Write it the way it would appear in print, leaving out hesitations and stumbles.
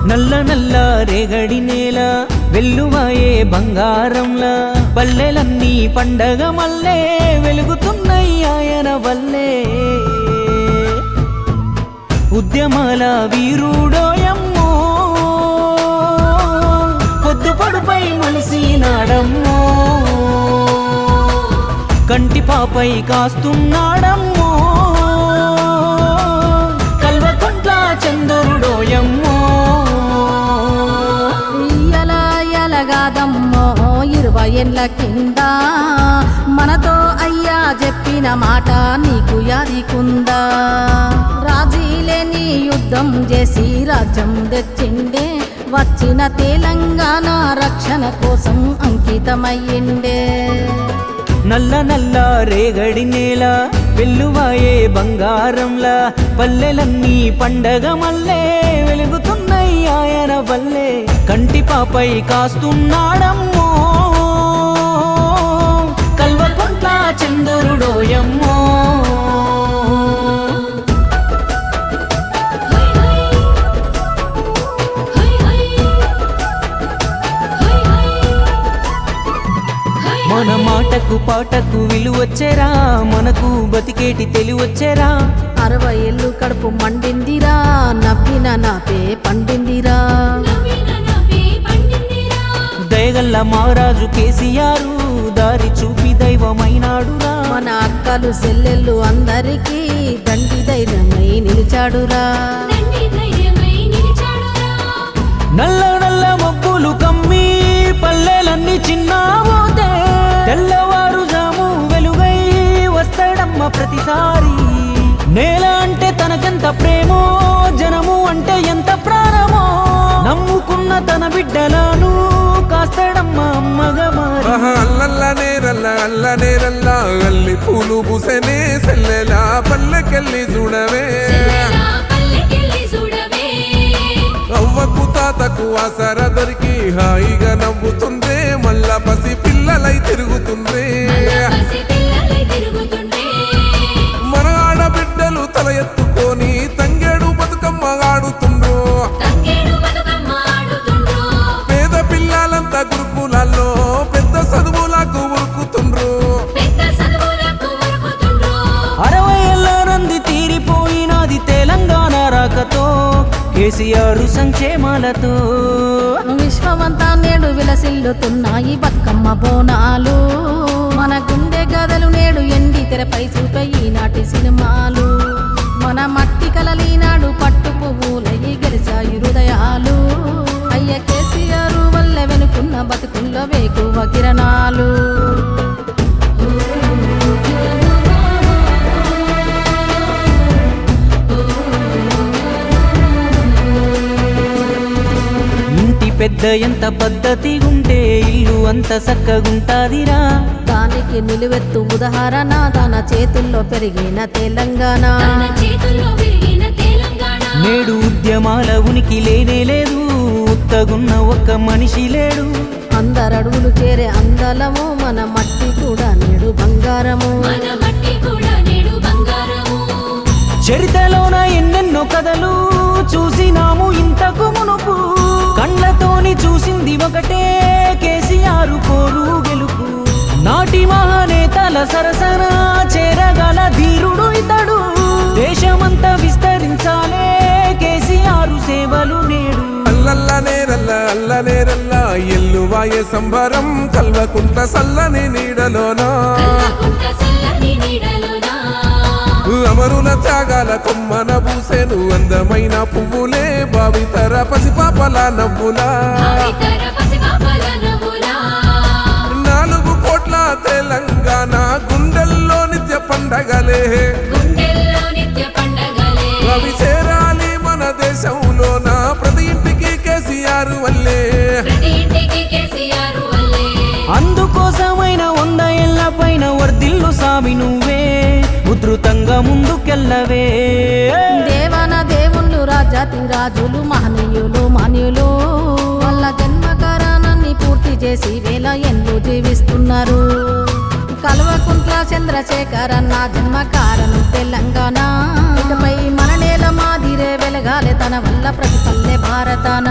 నల్ల నల్ల రేగడి నేల వెల్లువాయే బంగారంలా పల్లెలన్నీ పండగ మల్లే వెలుగుతున్నాయి ఆయన వల్లే ఉద్యమాల వీరుడోయమ్మో పొద్దుపొడుపై మలిసినాడమ్మో కంటి పాపై కాస్తున్నాడమ్మో కల్వకుంట్ల చంద్రుడోయమ్మో ఎలగాదమ్మో 20 ఏళ్ల కింద మనతో అయ్యా చెప్పిన మాట నీకు యాదికుందా రాజీలేని యుద్ధం చేసి రాజ్యం తెచ్చిండే వచ్చిన తెలంగాణ రక్షణ కోసం అంకితమయ్యిండే నల్ల నల్ల రేగడి నేల వెల్లువాయే బంగారంలా పల్లెలన్నీ పండగ మల్లే వెలుగుతున్నాయి ఆయన వల్లే కంటి పాపై కాస్తున్నాడమ్మో కల్వకుంట్ల చంద్రుడోయమ్మో మన మాటకు పాటకు విలువచ్చేరా మనకు బతికేటి తెలివచ్చేరా 60 ఏళ్ళు కడుపు మండిందిరా నవ్విన నాపే పండిందిరా దయగల్ల మహారాజు కేసీఆర్ దారి చూపి దైవమైనాడురా మన అక్కలు చెల్లెళ్ళు అందరికీ దండి ధైర్యమై నిలిచాడురా నల్ల నల్ల మబ్బులు కమ్మి పల్లెలన్నీ చిన్నావోతే తెల్లవారుజాము వెలుగై వస్తాడమ్మ ప్రతిసారి నేల అంటే తనకెంత ప్రేమో జనము అంటే ఎంత ప్రాణమో నమ్ముకున్న తన బిడ్డలను కాస్తాడమ్మ అమ్మగా మారి అల్లనేరల్ల అల్లి పూలు పూసనే సెల్లెలా పల్లెకెళ్ళి చూడవే అవ్వకు తాతకు ఆసర దొరికి హాయిగా నవ్వుతుందే మళ్ళా పసి పిల్లలై తిరుగుతుందే మన ఆడబిడ్డలు తల ఎత్తుకొని తంగేడు బతుకమ్మ ఆడుతుండ్రు పేద పిల్లలంతా గురుకులాల్లో పెద్ద చదువులకు ఉరుకుతుండ్రు 60 ఏళ్ళ రంది తీరిపోయినది తెలంగాణ రాకతో కేసీఆర్ సంక్షేమాలతో విశ్వమంతా నేడు విలసిల్లుతున్నాయి బతుకమ్మ బోనాలు మన గుండె గదలు నేడు ఎండి తెరపై చూపే ఈనాటి సినిమాలు మన మట్టి కలలీనాడు పట్టు పువ్వులయ్యి గెలిచాయి హృదయాలు అయ్య కేసీఆర్ వల్ల వెనుకున్న బతుకుల్లో వేకువ కిరణాలు పెద్ద ఎంత పద్ధతి ఉంటే ఇల్లు అంత చక్కగుంటాదిరా దానికి నిలువెత్తు ఉదాహరణ తన చేతుల్లో పెరిగిన తెలంగాణ నేడు ఉద్యమాల ఉనికి లేనే లేదు ఉత్తగున్న ఒక్క మనిషి లేడు అందరడుగులు చేరే అందలము మన మట్టి కూడా నేడు బంగారము చరిత్రలోన ఎన్నెన్నో కథలు చూసినాము ఇంతకు మునుపు కళ్ళతోని చూసింది ఒకటే కేసీఆర్ కోరు గెలుపు నాటి మహానేతల సరసన చేరగల ధీరుడు ఇతడు దేశమంతా విస్తరించాలే కేసీఆర్ సేవలు నేడు అల్లనేరల్ల ఎల్లువాయే సంబరం కల్వకుంట్ల సల్లని నీడలోనా అమరుల త్యాగాల కొమ్మన పూసెను అందమైన పువ్వులే భావితర పసిపాపల నవ్వులా 4 కోట్ల తెలంగాణ గుండెల్లో నిత్య పండగలే అవి చేరాలి మన దేశంలోన ప్రతి ఇంటికి కేసీఆర్ వల్లే అందుకోసమైన 100 ఏళ్ల పైన వర్ధిల్లు సామి నువ్వే ఉధృతంగా ముందుకెళ్ళవే దేవన దేవుళ్ళు రాజాతి రాజులు మహనీయులు మాన్యులు వాళ్ళ జన్మకారణాన్ని పూర్తి చేసి వేల ఎండ్లు జీవిస్తున్నారు కల్వకుంట్ల చంద్రశేఖర్ అన్న జన్మ కారణం తెలంగాణ ఇకపై మన నేల మాదిరే వెలగాలే తన వల్ల ప్రతి పల్లె భారతాన